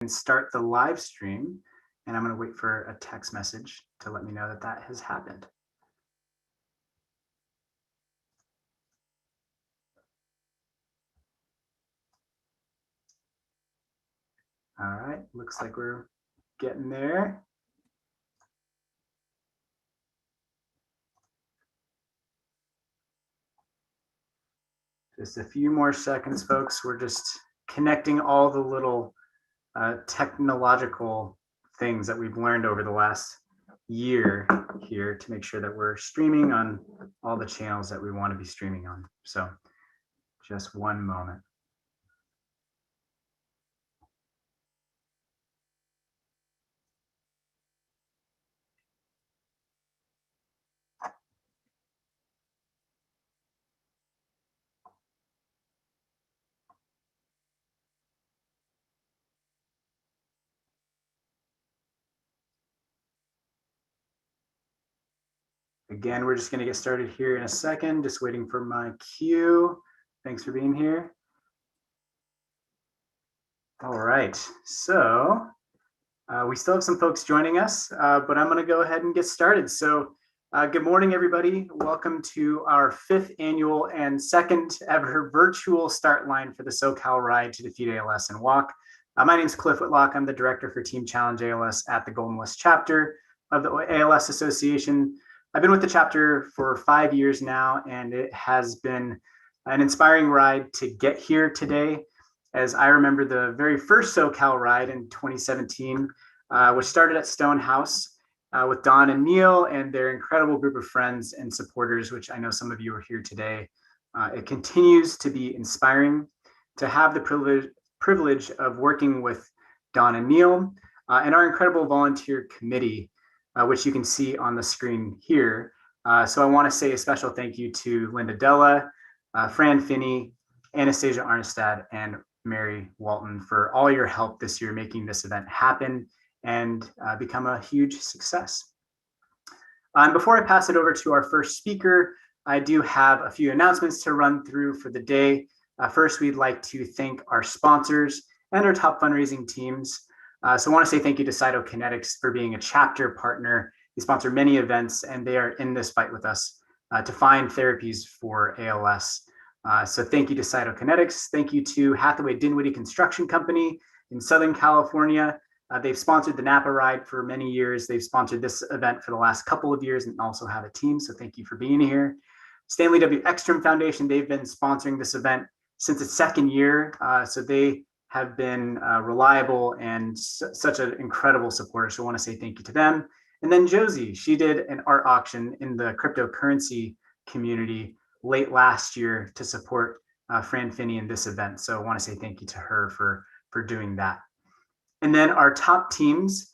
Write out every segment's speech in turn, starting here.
start the live stream, and I'm going to wait for a text message to let me know that that has happened. All right, looks like we're getting there. Just a few more seconds, folks. We're just connecting all the little technological things that we've learned over the last year here to make sure that we're streaming on all the channels that we want to be streaming on. So just one moment. Again, we're just going to get started here in a second, just waiting for my cue. Thanks for being here. All right, so we still have some folks joining us, but I'm going to go ahead and get started. So good morning, everybody. Welcome to our 5th annual and 2nd ever virtual start line for the SoCal Ride to Defeat ALS and Walk. My name is Cliff Whitlock. I'm the director for Team Challenge ALS at the Golden West chapter of the ALS Association. I've been with the chapter for 5 years now, and it has been an inspiring ride to get here today. As I remember the very first SoCal ride in 2017, which started at Stonehouse with Don and Neil and their incredible group of friends and supporters, which I know some of you are here today. It continues to be inspiring to have the privilege of working with Don and Neil and our incredible volunteer committee, which you can see on the screen here. So I want to say a special thank you to Linda Della, Fran Finney, Anastasia Arnestad, and Mary Walton for all your help this year making this event happen and become a huge success. And before I pass it over to our first speaker, I do have a few announcements to run through for the day. First, we'd like to thank our sponsors and our top fundraising teams. So I want to say thank you to Cytokinetics for being a chapter partner. They sponsor many events, and they are in this fight with us to find therapies for ALS. So thank you to Cytokinetics. Thank you to Hathaway Dinwiddie Construction Company in Southern California. They've sponsored the Napa Ride for many years. They've sponsored this event for the last couple of years and also have a team. So thank you for being here. Stanley W. Ekstrom Foundation, they've been sponsoring this event since its 2nd year. So they have been reliable and such an incredible supporter. So I want to say thank you to them. And then Josie, she did an art auction in the cryptocurrency community late last year to support Fran Finney in this event. So I want to say thank you to her for doing that. And then our top teams,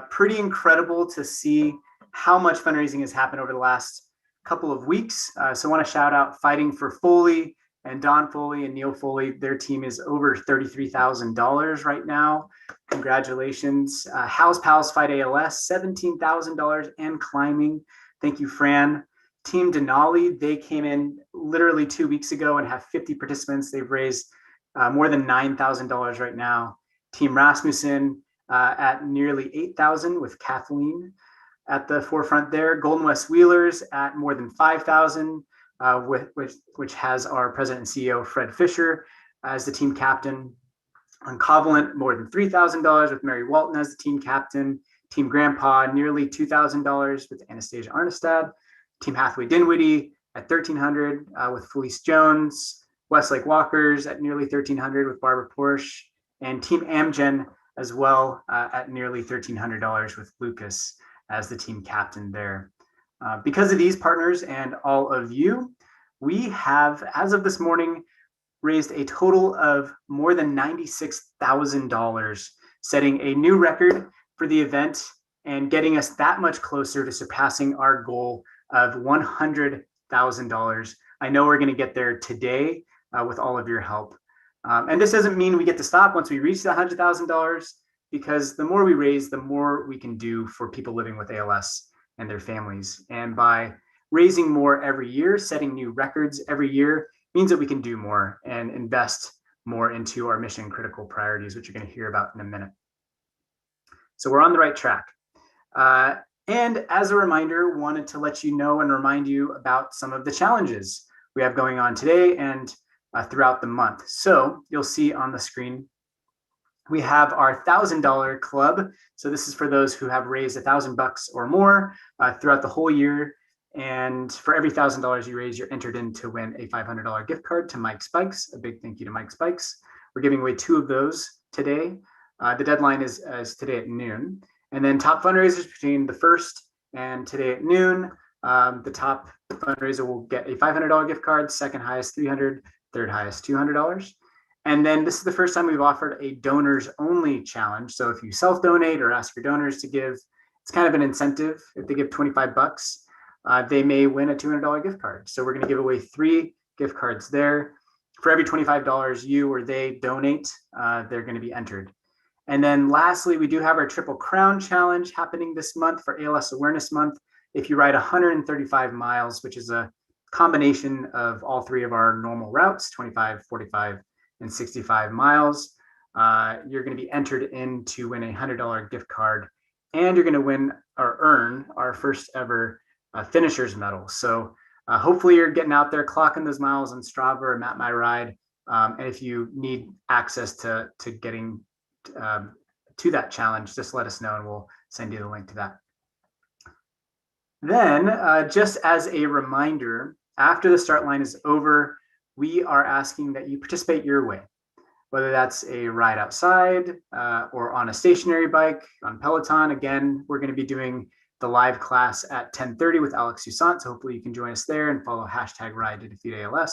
pretty incredible to see how much fundraising has happened over the last couple of weeks. So I want to shout out Fighting for Foley and Don Foley and Neil Foley. Their team is over $33,000 right now. Congratulations. House Pals Fight ALS, $17,000 and climbing. Thank you, Fran. Team Denali, they came in literally 2 weeks ago and have 50 participants. They've raised more than $9,000 right now. Team Rasmussen at nearly $8,000 with Kathleen at the forefront there. Golden West Wheelers at more than $5,000, which has our president and CEO, Fred Fisher, as the team captain. On Covalent, more than $3,000 with Mary Walton as the team captain. Team Grandpa, nearly $2,000 with Anastasia Arnestad. Team Hathaway Dinwiddie at $1,300 with Felice Jones. Westlake Walkers at nearly $1,300 with Barbara Porsche. And Team Amgen as well at nearly $1,300 with Lucas as the team captain there. Because of these partners and all of you, we have, as of this morning, raised a total of more than $96,000, setting a new record for the event and getting us that much closer to surpassing our goal of $100,000. I know we're going to get there today with all of your help. And this doesn't mean we get to stop once we reach the $100,000, because the more we raise, the more we can do for people living with ALS and their families. And by raising more every year, setting new records every year, means that we can do more and invest more into our mission critical priorities, which you're going to hear about in a minute. So we're on the right track. And as a reminder, wanted to let you know and remind you about some of the challenges we have going on today and throughout the month. So you'll see on the screen, we have our $1,000 club. So this is for those who have raised $1,000 or more throughout the whole year. And for every $1,000 you raise, you're entered in to win a $500 gift card to Mike's Bikes. A big thank you to Mike's Bikes. We're giving away 2 of those today. The deadline is today at noon. And then top fundraisers between the 1st and today at noon. The top fundraiser will get a $500 gift card, second highest $300, third highest $200. And then this is the first time we've offered a donors only challenge. So if you self-donate or ask your donors to give, it's kind of an incentive. If they give $25, they may win a $200 gift card. So we're going to give away 3 gift cards there. For every $25 you or they donate, they're going to be entered. And then lastly, we do have our Triple Crown Challenge happening this month for ALS Awareness Month. If you ride 135 miles, which is a combination of all 3 of our normal routes, 25, 45, and 65 miles, you're going to be entered in to win a $100 gift card, and you're going to win or earn our first ever finisher's medal. So hopefully you're getting out there, clocking those miles on Strava or Map My Ride. And if you need access to getting to that challenge, just let us know and we'll send you the link to that. Then, just as a reminder, after the start line is over, we are asking that you participate your way, whether that's a ride outside or on a stationary bike, on Peloton. Again, we're going to be doing the live class at 10:30 with Alex Toussaint. So hopefully you can join us there and follow #RideToDefeatALS.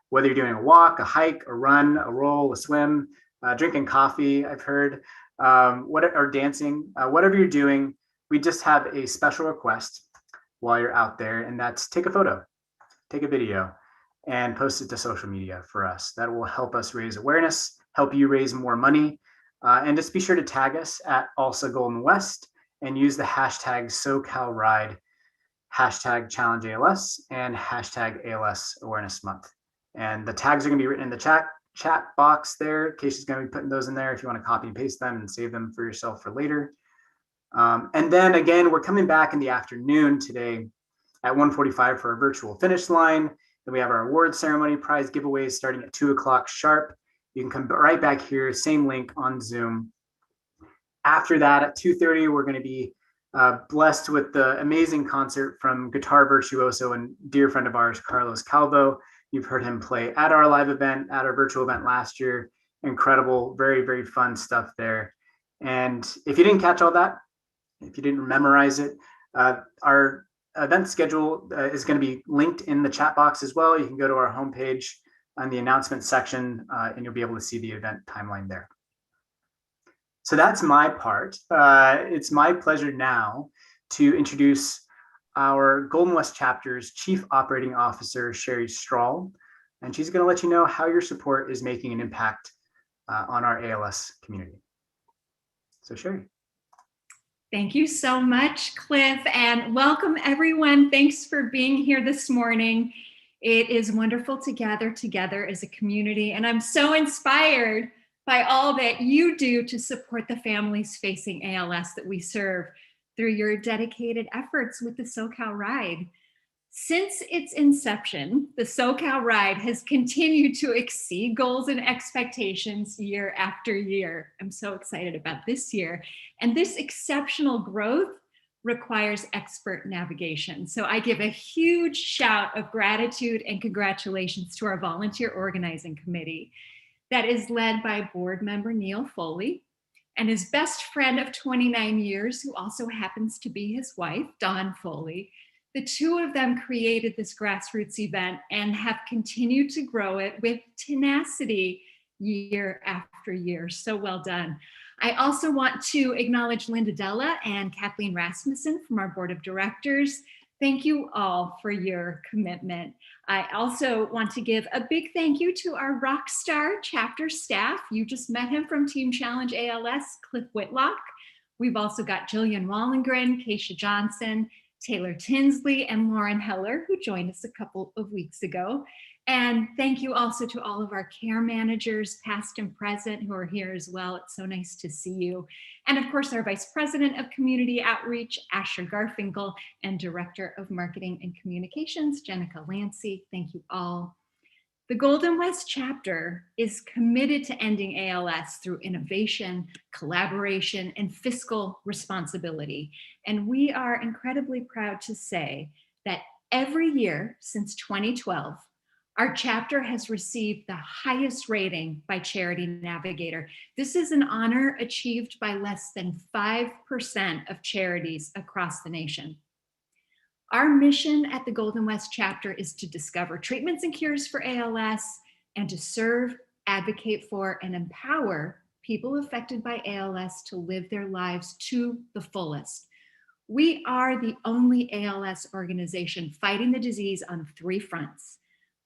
Whether you're doing a walk, a hike, a run, a roll, a swim, drinking coffee, I've heard, or dancing, whatever you're doing, we just have a special request while you're out there, and that's take a photo, take a video, and post it to social media for us. That will help us raise awareness, help you raise more money, and just be sure to tag us at ALSA Golden West and use the hashtag SoCal Ride, hashtag Challenge ALS, and hashtag ALS Awareness Month. And the tags are going to be written in the chat box there. Casey's going to be putting those in there if you want to copy and paste them and save them for yourself for later. And then again, we're coming back in the afternoon today at 1:45 for a virtual finish line. Then we have our award ceremony, prize giveaways starting at 2 o'clock sharp. You can come right back here, same link on Zoom. After that, at 2:30, we're going to be blessed with the amazing concert from guitar virtuoso and dear friend of ours, Carlos Calvo. You've heard him play at our live event, at our virtual event last year. Incredible, very, very fun stuff there. And if you didn't catch all that, if you didn't memorize it, our event schedule is going to be linked in the chat box as well. You can go to our homepage on the announcement section and you'll be able to see the event timeline there. So that's my part. It's my pleasure now to introduce our Golden West Chapter's Chief Operating Officer, Sherry Strahl, and she's going to let you know how your support is making an impact on our ALS community. So Sherry. Thank you so much, Cliff, and welcome everyone. Thanks for being here this morning. It is wonderful to gather together as a community, and I'm so inspired by all that you do to support the families facing ALS that we serve through your dedicated efforts with the SoCal Ride. Since its inception, the SoCal Ride has continued to exceed goals and expectations year after year. I'm so excited about this year. And this exceptional growth requires expert navigation. So I give a huge shout of gratitude and congratulations to our volunteer organizing committee that is led by board member Neil Foley and his best friend of 29 years, who also happens to be his wife, Dawn Foley. The 2 of them created this grassroots event and have continued to grow it with tenacity year after year. So well done. I also want to acknowledge Linda Della and Kathleen Rasmussen from our board of directors. Thank you all for your commitment. I also want to give a big thank you to our Rockstar chapter staff. You just met him from Team Challenge ALS, Cliff Whitlock. We've also got Jillian Wallengren, Keisha Johnson, Taylor Tinsley, and Lauren Heller, who joined us a couple of weeks ago. And thank you also to all of our care managers, past and present, who are here as well. It's so nice to see you. And of course, our Vice President of Community Outreach, Asher Garfinkel, and Director of Marketing and Communications, Jenica Lancy. Thank you all. The Golden West chapter is committed to ending ALS through innovation, collaboration, and fiscal responsibility. And we are incredibly proud to say that every year since 2012, our chapter has received the highest rating by Charity Navigator. This is an honor achieved by less than 5% of charities across the nation. Our mission at the Golden West chapter is to discover treatments and cures for ALS and to serve, advocate for, and empower people affected by ALS to live their lives to the fullest. We are the only ALS organization fighting the disease on 3 fronts: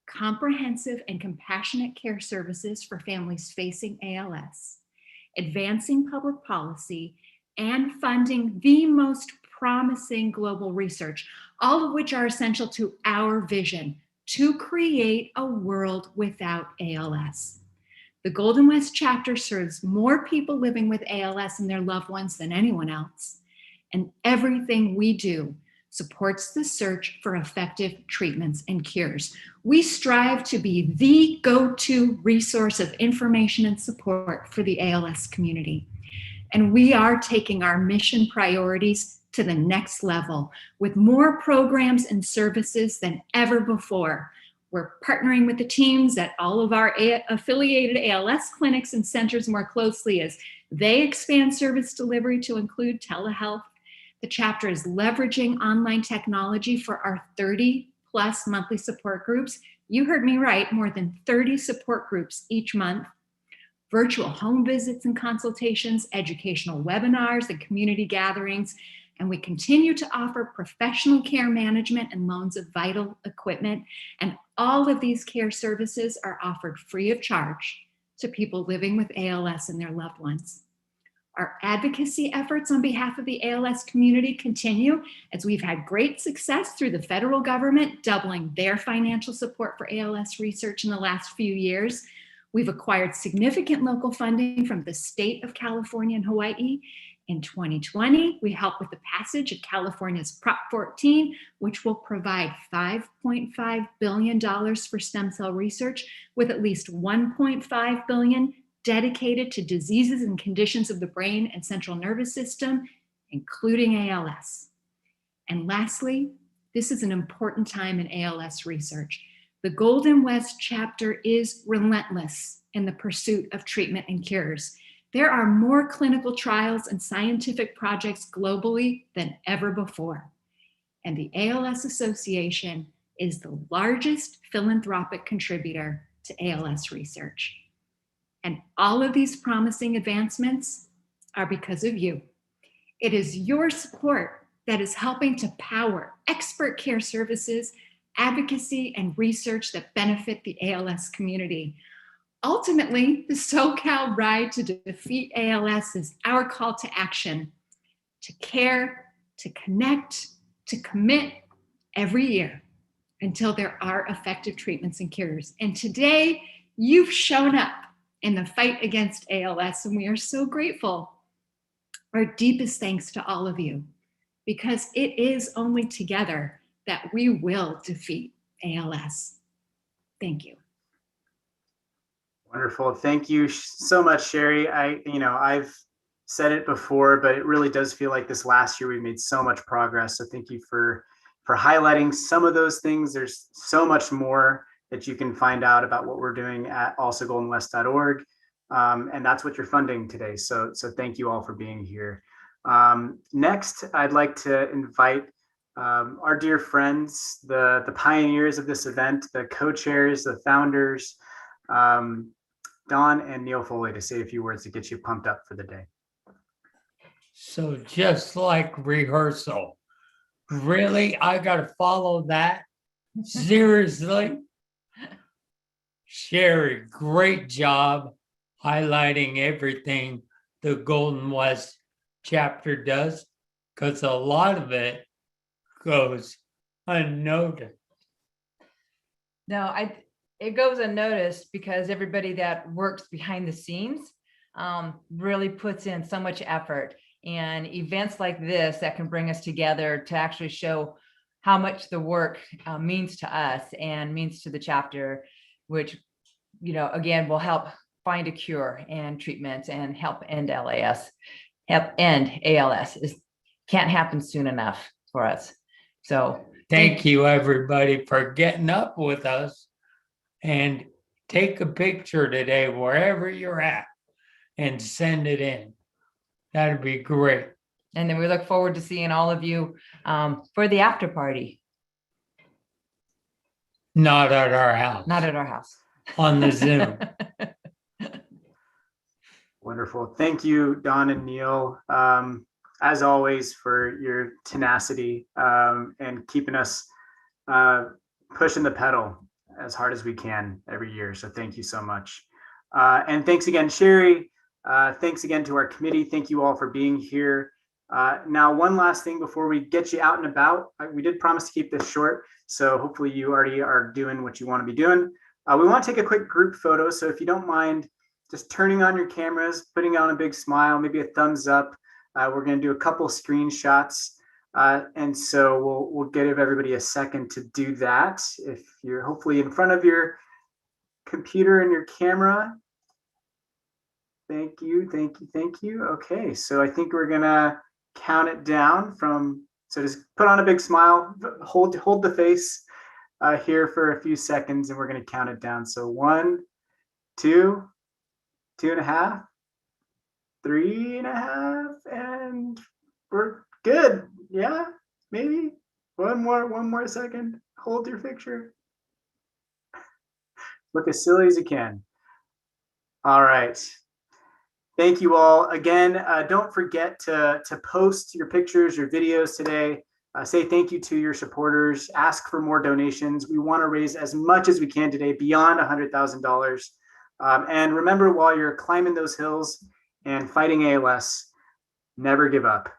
comprehensive and compassionate care services for families facing ALS, advancing public policy, and funding the most promising global research, all of which are essential to our vision to create a world without ALS. The Golden West chapter serves more people living with ALS and their loved ones than anyone else, and everything we do supports the search for effective treatments and cures. We strive to be the go-to resource of information and support for the ALS community. And we are taking our mission priorities to the next level with more programs and services than ever before. We're partnering with the teams at all of our affiliated ALS clinics and centers more closely as they expand service delivery to include telehealth. The chapter is leveraging online technology for our 30 plus monthly support groups. You heard me right, more than 30 support groups each month, virtual home visits and consultations, educational webinars and community gatherings. And we continue to offer professional care management and loans of vital equipment. And all of these care services are offered free of charge to people living with ALS and their loved ones. Our advocacy efforts on behalf of the ALS community continue as we've had great success through the federal government doubling their financial support for ALS research in the last few years. We've acquired significant local funding from the state of California and Hawaii. In 2020, we helped with the passage of California's Prop 14, which will provide $5.5 billion for stem cell research, with at least $1.5 billion dedicated to diseases and conditions of the brain and central nervous system, including ALS. And lastly, this is an important time in ALS research. The Golden West chapter is relentless in the pursuit of treatment and cures. There are more clinical trials and scientific projects globally than ever before. And the ALS Association is the largest philanthropic contributor to ALS research. And all of these promising advancements are because of you. It is your support that is helping to power expert care services, advocacy, and research that benefit the ALS community. Ultimately, the SoCal Ride to Defeat ALS is our call to action, to care, to connect, to commit every year until there are effective treatments and cures. And today, you've shown up in the fight against ALS, and we are so grateful. Our deepest thanks to all of you, because it is only together that we will defeat ALS. Thank you. Wonderful. Thank you so much, Sherry. I've said it before, but it really does feel like this last year we've made so much progress. So thank you for highlighting some of those things. There's so much more that you can find out about what we're doing at alsogoldenwest.org. And that's what you're funding today. So thank you all for being here. Next, I'd like to invite our dear friends, the pioneers of this event, the co-chairs, the founders, Don and Neil Foley, to say a few words to get you pumped up for the day. So just like rehearsal, really, I got to follow that? Seriously? Sherry, great job highlighting everything the Golden West chapter does, because a lot of it goes unnoticed. No, it goes unnoticed because everybody that works behind the scenes really puts in so much effort, and events like this that can bring us together to actually show how much the work means to us and means to the chapter, which, again, will help find a cure and treatments and help end ALS. Can't happen soon enough for us. So thank you, everybody, for getting up with us, and take a picture today wherever you're at and send it in. That'd be great. And then we look forward to seeing all of you for the after party. Not at our house. Not at our house. On the Zoom. Wonderful. Thank you, Don and Neil, as always, for your tenacity and keeping us pushing the pedal as hard as we can every year. So thank you so much. And thanks again, Sherry. Thanks again to our committee. Thank you all for being here. Now, one last thing before we get you out and about. We did promise to keep this short, so hopefully you already are doing what you want to be doing. We want to take a quick group photo, so if you don't mind just turning on your cameras, putting on a big smile, maybe a thumbs up. We're going to do a couple screenshots, and so we'll give everybody a second to do that. If you're hopefully in front of your computer and your camera. Thank you, thank you, thank you. Okay, so I think we're gonna count it down from, so just put on a big smile, hold the face here for a few seconds, and we're gonna count it down. So 1, 2, 2.5, 3.5, and we're good. Yeah, maybe one more second. Hold your picture. Look as silly as you can. All right. Thank you all. Again, don't forget to post your pictures, your videos today. Say thank you to your supporters. Ask for more donations. We want to raise as much as we can today, beyond $100,000. And remember, while you're climbing those hills and fighting ALS, never give up.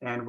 And